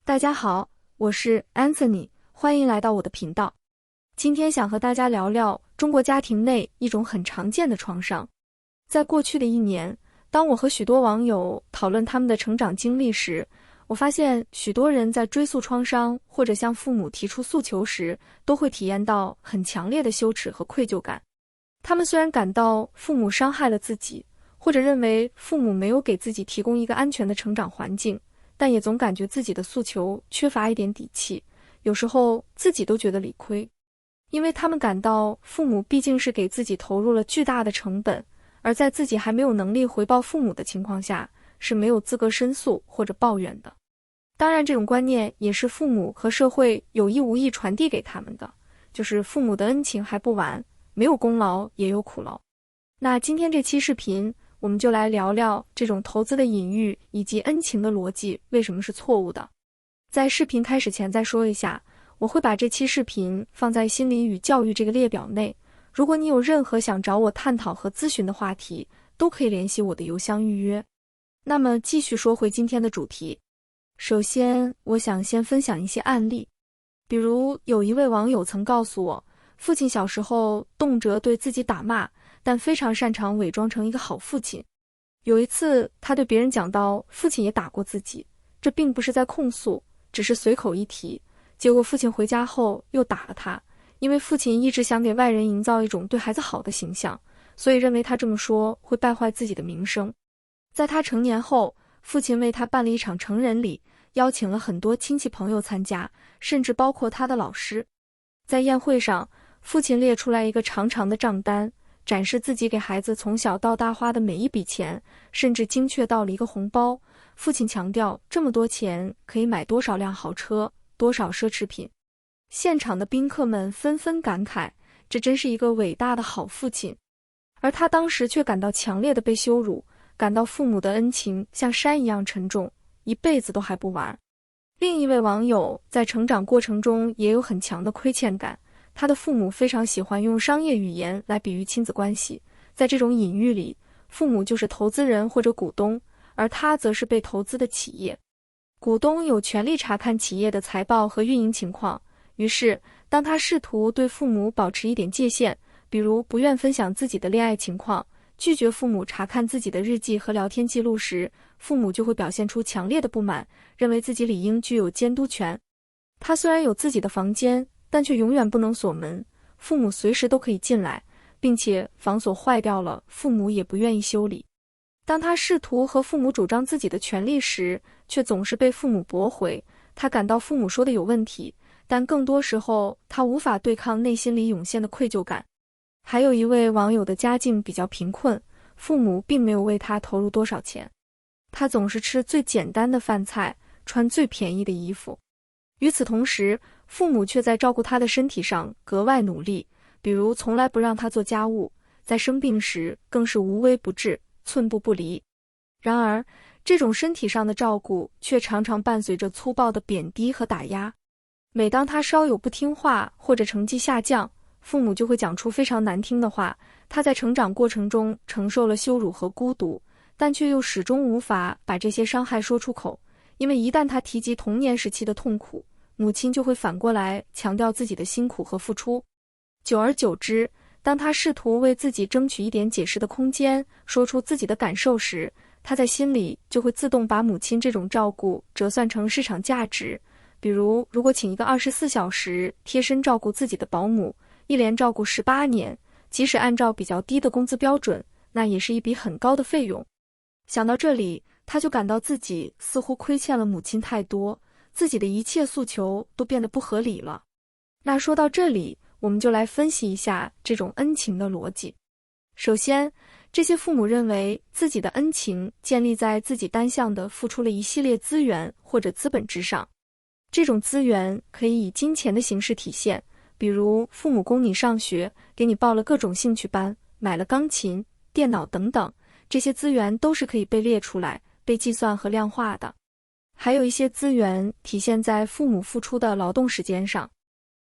大家好，我是 Anthony， 欢迎来到我的频道。今天想和大家聊聊中国家庭内一种很常见的创伤。在过去的一年，当我和许多网友讨论他们的成长经历时，我发现许多人在追溯创伤或者向父母提出诉求时，都会体验到很强烈的羞耻和愧疚感。他们虽然感到父母伤害了自己，或者认为父母没有给自己提供一个安全的成长环境，但也总感觉自己的诉求缺乏一点底气，有时候自己都觉得理亏。因为他们感到父母毕竟是给自己投入了巨大的成本，而在自己还没有能力回报父母的情况下，是没有资格申诉或者抱怨的。当然，这种观念也是父母和社会有意无意传递给他们的，就是父母的恩情还不完，没有功劳也有苦劳。那今天这期视频，我们就来聊聊这种投资的隐喻以及恩情的逻辑为什么是错误的。在视频开始前再说一下，我会把这期视频放在心理与教育这个列表内，如果你有任何想找我探讨和咨询的话题，都可以联系我的邮箱预约。那么继续说回今天的主题。首先，我想先分享一些案例。比如有一位网友曾告诉我，父亲小时候动辄对自己打骂，但非常擅长伪装成一个好父亲。有一次，他对别人讲到父亲也打过自己，这并不是在控诉，只是随口一提。结果父亲回家后又打了他，因为父亲一直想给外人营造一种对孩子好的形象，所以认为他这么说会败坏自己的名声。在他成年后，父亲为他办了一场成人礼，邀请了很多亲戚朋友参加，甚至包括他的老师。在宴会上，父亲列出来一个长长的账单，展示自己给孩子从小到大花的每一笔钱，甚至精确到了一个红包。父亲强调这么多钱可以买多少辆豪车，多少奢侈品。现场的宾客们纷纷感慨，这真是一个伟大的好父亲。而他当时却感到强烈的被羞辱，感到父母的恩情像山一样沉重，一辈子都还不完。另一位网友在成长过程中也有很强的亏欠感，他的父母非常喜欢用商业语言来比喻亲子关系，在这种隐喻里，父母就是投资人或者股东，而他则是被投资的企业。股东有权利查看企业的财报和运营情况，于是当他试图对父母保持一点界限，比如不愿分享自己的恋爱情况，拒绝父母查看自己的日记和聊天记录时，父母就会表现出强烈的不满，认为自己理应具有监督权。他虽然有自己的房间，但却永远不能锁门，父母随时都可以进来，并且房锁坏掉了，父母也不愿意修理。当他试图和父母主张自己的权利时，却总是被父母驳回。他感到父母说的有问题，但更多时候他无法对抗内心里涌现的愧疚感。还有一位网友的家境比较贫困，父母并没有为他投入多少钱，他总是吃最简单的饭菜，穿最便宜的衣服。与此同时，父母却在照顾他的身体上格外努力，比如从来不让他做家务，在生病时更是无微不至，寸步不离。然而，这种身体上的照顾却常常伴随着粗暴的贬低和打压。每当他稍有不听话或者成绩下降，父母就会讲出非常难听的话。他在成长过程中承受了羞辱和孤独，但却又始终无法把这些伤害说出口，因为一旦他提及童年时期的痛苦，母亲就会反过来强调自己的辛苦和付出。久而久之，当他试图为自己争取一点解释的空间，说出自己的感受时，他在心里就会自动把母亲这种照顾折算成市场价值。比如，如果请一个24小时贴身照顾自己的保姆，一连照顾18年，即使按照比较低的工资标准，那也是一笔很高的费用。想到这里，他就感到自己似乎亏欠了母亲太多，自己的一切诉求都变得不合理了。那说到这里，我们就来分析一下这种恩情的逻辑。首先，这些父母认为自己的恩情建立在自己单向地付出了一系列资源或者资本之上。这种资源可以以金钱的形式体现，比如父母供你上学，给你报了各种兴趣班，买了钢琴、电脑等等，这些资源都是可以被列出来、被计算和量化的。还有一些资源体现在父母付出的劳动时间上，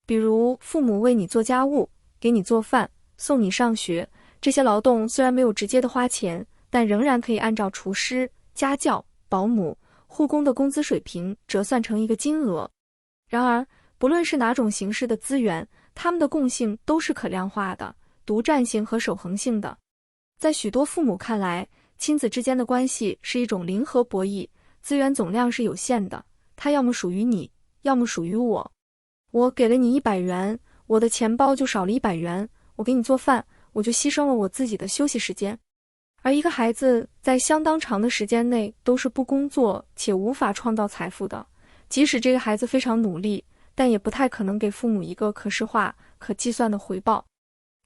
比如父母为你做家务，给你做饭，送你上学，这些劳动虽然没有直接的花钱，但仍然可以按照厨师、家教、保姆护工的工资水平折算成一个金额。然而，不论是哪种形式的资源，它们的共性都是可量化的、独占性和守恒性的。在许多父母看来，亲子之间的关系是一种零和博弈，资源总量是有限的，它要么属于你，要么属于我。我给了你100元，我的钱包就少了100元，我给你做饭，我就牺牲了我自己的休息时间。而一个孩子在相当长的时间内都是不工作且无法创造财富的，即使这个孩子非常努力，但也不太可能给父母一个可视化、可计算的回报。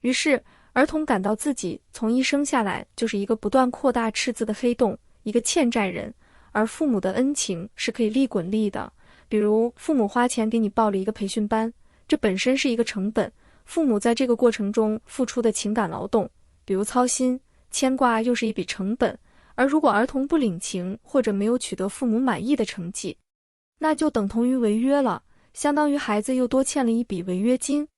于是，儿童感到自己从一生下来就是一个不断扩大赤字的黑洞，一个欠债人，而父母的恩情是可以利滚利的。比如，父母花钱给你报了一个培训班，这本身是一个成本，父母在这个过程中付出的情感劳动，比如操心、牵挂又是一笔成本。而如果儿童不领情或者没有取得父母满意的成绩，那就等同于违约了，相当于孩子又多欠了一笔违约金。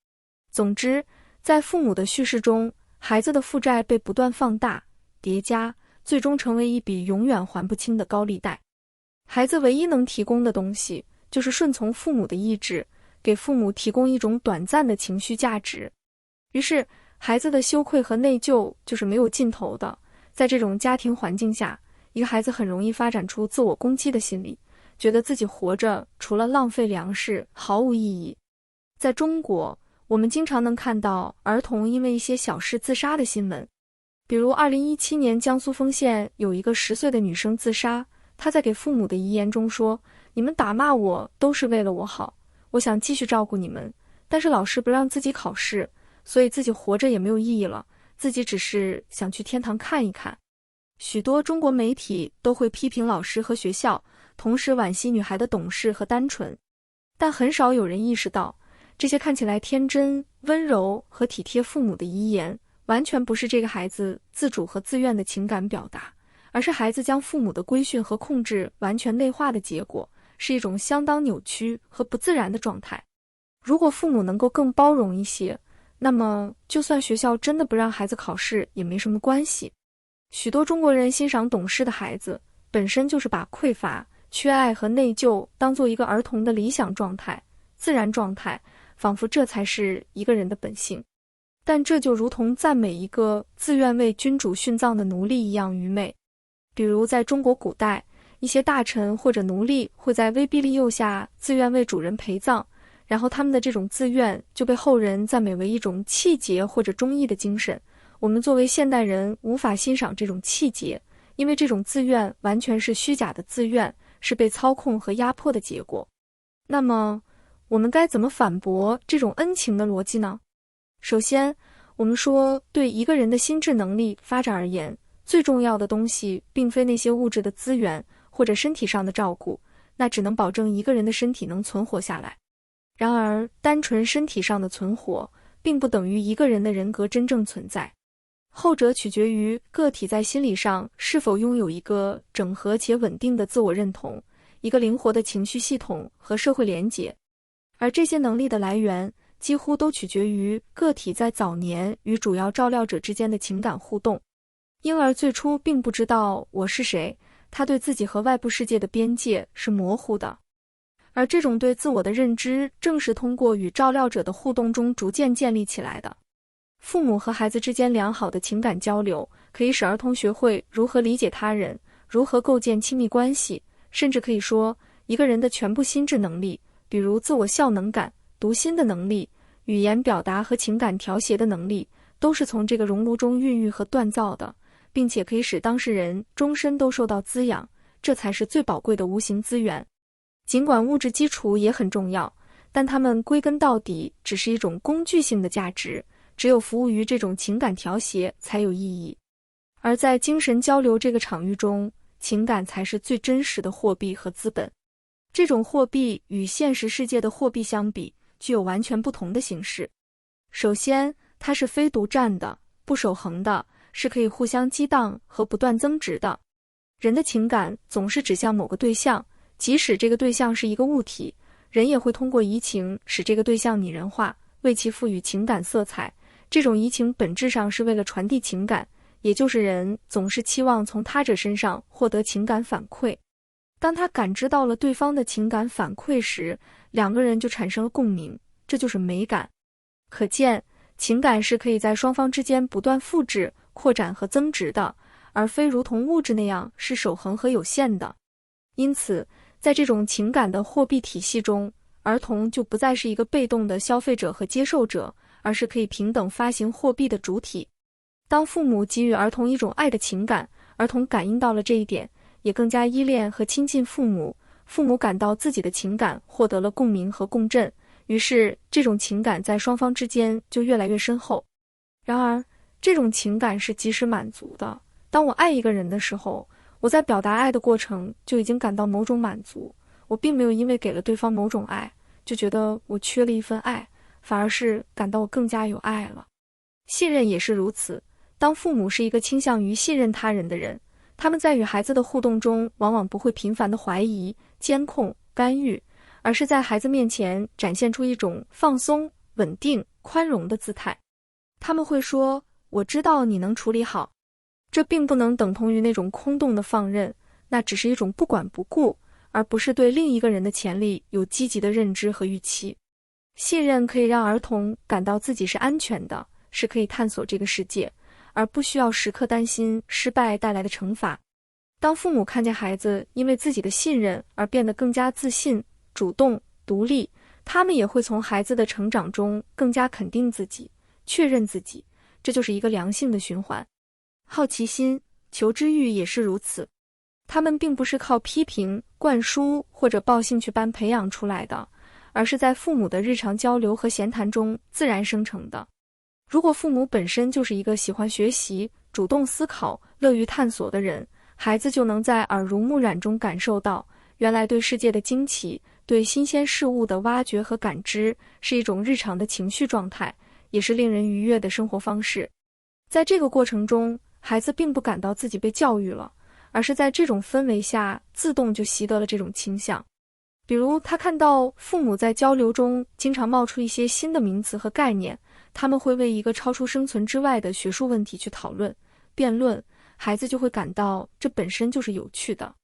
总之，在父母的叙事中，孩子的负债被不断放大、叠加，最终成为一笔永远还不清的高利贷。孩子唯一能提供的东西，就是顺从父母的意志，给父母提供一种短暂的情绪价值。于是，孩子的羞愧和内疚就是没有尽头的。在这种家庭环境下，一个孩子很容易发展出自我攻击的心理，觉得自己活着除了浪费粮食毫无意义。在中国，我们经常能看到儿童因为一些小事自杀的新闻。比如2017年江苏丰县有一个10岁的女生自杀，她在给父母的遗言中说，你们打骂我都是为了我好，我想继续照顾你们，但是老师不让自己考试，所以自己活着也没有意义了，自己只是想去天堂看一看。许多中国媒体都会批评老师和学校，同时惋惜女孩的懂事和单纯，但很少有人意识到，这些看起来天真、温柔和体贴父母的遗言，完全不是这个孩子自主和自愿的情感表达，而是孩子将父母的规训和控制完全内化的结果，是一种相当扭曲和不自然的状态。如果父母能够更包容一些，那么就算学校真的不让孩子考试也没什么关系。许多中国人欣赏懂事的孩子，本身就是把匮乏、缺爱和内疚当做一个儿童的理想状态、自然状态，仿佛这才是一个人的本性。但这就如同赞美一个自愿为君主殉葬的奴隶一样愚昧。比如在中国古代，一些大臣或者奴隶会在威逼利诱下自愿为主人陪葬，然后他们的这种自愿就被后人赞美为一种气节或者忠义的精神。我们作为现代人无法欣赏这种气节，因为这种自愿完全是虚假的自愿，是被操控和压迫的结果。那么，我们该怎么反驳这种恩情的逻辑呢？首先，我们说，对一个人的心智能力发展而言，最重要的东西并非那些物质的资源或者身体上的照顾，那只能保证一个人的身体能存活下来。然而，单纯身体上的存活，并不等于一个人的人格真正存在。后者取决于个体在心理上是否拥有一个整合且稳定的自我认同，一个灵活的情绪系统和社会连结。而这些能力的来源，几乎都取决于个体在早年与主要照料者之间的情感互动。婴儿最初并不知道我是谁，他对自己和外部世界的边界是模糊的。而这种对自我的认知，正是通过与照料者的互动中逐渐建立起来的。父母和孩子之间良好的情感交流，可以使儿童学会如何理解他人，如何构建亲密关系，甚至可以说，一个人的全部心智能力，比如自我效能感、读心的能力、语言表达和情感调谐的能力，都是从这个熔炉中孕育和锻造的，并且可以使当事人终身都受到滋养，这才是最宝贵的无形资源。尽管物质基础也很重要，但它们归根到底只是一种工具性的价值，只有服务于这种情感调谐才有意义。而在精神交流这个场域中，情感才是最真实的货币和资本。这种货币与现实世界的货币相比，具有完全不同的形式。首先，它是非独占的、不守恒的，是可以互相激荡和不断增值的。人的情感总是指向某个对象，即使这个对象是一个物体，人也会通过移情使这个对象拟人化，为其赋予情感色彩。这种移情本质上是为了传递情感，也就是人总是期望从他者身上获得情感反馈。当他感知到了对方的情感反馈时，两个人就产生了共鸣，这就是美感。可见，情感是可以在双方之间不断复制、扩展和增值的，而非如同物质那样是守恒和有限的。因此，在这种情感的货币体系中，儿童就不再是一个被动的消费者和接受者，而是可以平等发行货币的主体。当父母给予儿童一种爱的情感，儿童感应到了这一点，也更加依恋和亲近父母，父母感到自己的情感获得了共鸣和共振，于是这种情感在双方之间就越来越深厚。然而，这种情感是及时满足的。当我爱一个人的时候，我在表达爱的过程就已经感到某种满足，我并没有因为给了对方某种爱，就觉得我缺了一份爱，反而是感到我更加有爱了。信任也是如此，当父母是一个倾向于信任他人的人，他们在与孩子的互动中往往不会频繁的怀疑、监控、干预，而是在孩子面前展现出一种放松、稳定、宽容的姿态。他们会说，我知道你能处理好。这并不能等同于那种空洞的放任，那只是一种不管不顾，而不是对另一个人的潜力有积极的认知和预期。信任可以让儿童感到自己是安全的，是可以探索这个世界，而不需要时刻担心失败带来的惩罚。当父母看见孩子因为自己的信任而变得更加自信、主动、独立，他们也会从孩子的成长中更加肯定自己，确认自己，这就是一个良性的循环。好奇心、求知欲也是如此，他们并不是靠批评、灌输或者报兴趣班培养出来的，而是在父母的日常交流和闲谈中自然生成的。如果父母本身就是一个喜欢学习、主动思考、乐于探索的人，孩子就能在耳濡目染中感受到，原来对世界的惊奇、对新鲜事物的挖掘和感知是一种日常的情绪状态，也是令人愉悦的生活方式。在这个过程中，孩子并不感到自己被教育了，而是在这种氛围下自动就习得了这种倾向。比如他看到父母在交流中经常冒出一些新的名词和概念，他们会为一个超出生存之外的学术问题去讨论、辩论，孩子就会感到这本身就是有趣的。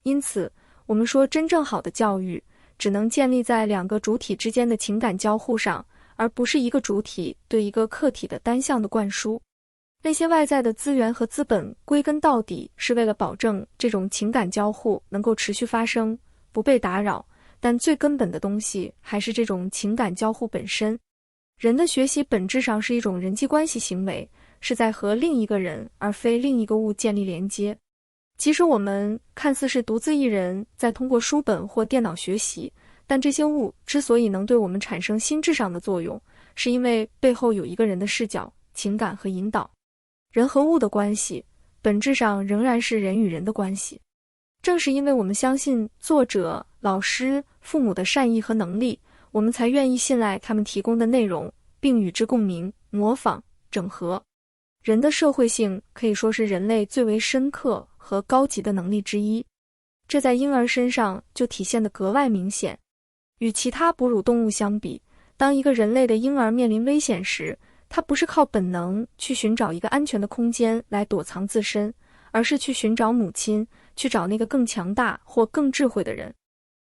因此，我们说真正好的教育只能建立在两个主体之间的情感交互上，而不是一个主体对一个客体的单向的灌输。那些外在的资源和资本归根到底是为了保证这种情感交互能够持续发生，不被打扰，但最根本的东西还是这种情感交互本身。人的学习本质上是一种人际关系行为，是在和另一个人而非另一个物建立连接。即使我们看似是独自一人在通过书本或电脑学习，但这些物之所以能对我们产生心智上的作用，是因为背后有一个人的视角、情感和引导。人和物的关系本质上仍然是人与人的关系。正是因为我们相信作者、老师、父母的善意和能力，我们才愿意信赖他们提供的内容，并与之共鸣、模仿、整合。人的社会性可以说是人类最为深刻和高级的能力之一，这在婴儿身上就体现得格外明显。与其他哺乳动物相比，当一个人类的婴儿面临危险时，他不是靠本能去寻找一个安全的空间来躲藏自身，而是去寻找母亲，去找那个更强大或更智慧的人。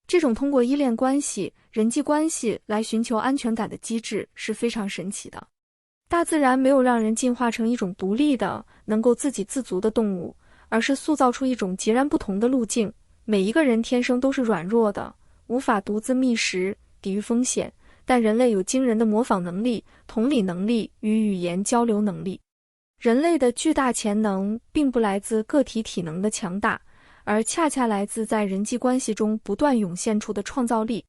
这种通过依恋关系、人际关系来寻求安全感的机制是非常神奇的。大自然没有让人进化成一种独立的、能够自给自足的动物，而是塑造出一种截然不同的路径。每一个人天生都是软弱的，无法独自觅食、抵御风险，但人类有惊人的模仿能力、同理能力与语言交流能力。人类的巨大潜能并不来自个体体能的强大，而恰恰来自在人际关系中不断涌现出的创造力。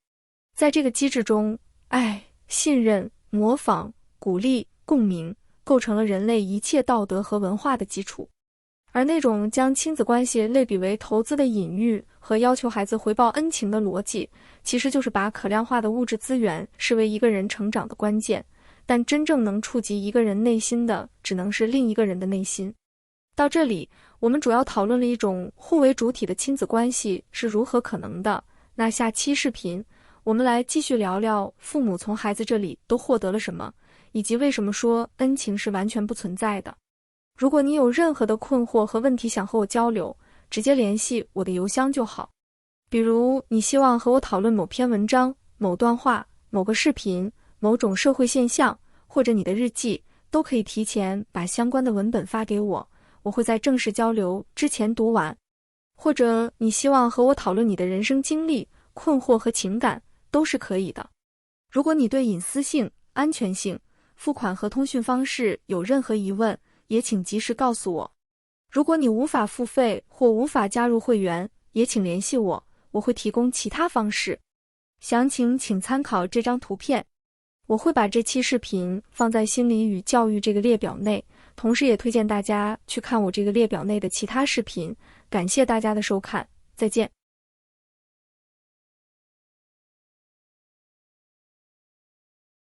在这个机制中，爱、信任、模仿、鼓励、共鸣构成了人类一切道德和文化的基础。而那种将亲子关系类比为投资的隐喻和要求孩子回报恩情的逻辑，其实就是把可量化的物质资源视为一个人成长的关键，但真正能触及一个人内心的，只能是另一个人的内心。到这里，我们主要讨论了一种互为主体的亲子关系是如何可能的。那下期视频，我们来继续聊聊父母从孩子这里都获得了什么，以及为什么说恩情是完全不存在的。如果你有任何的困惑和问题想和我交流，直接联系我的邮箱就好。比如你希望和我讨论某篇文章、某段话、某个视频、某种社会现象，或者你的日记，都可以提前把相关的文本发给我，我会在正式交流之前读完。或者你希望和我讨论你的人生经历、困惑和情感，都是可以的。如果你对隐私性、安全性、付款和通讯方式有任何疑问，也请及时告诉我。如果你无法付费或无法加入会员，也请联系我，我会提供其他方式。详情请参考这张图片。我会把这期视频放在心理与教育这个列表内，同时也推荐大家去看我这个列表内的其他视频。感谢大家的收看，再见。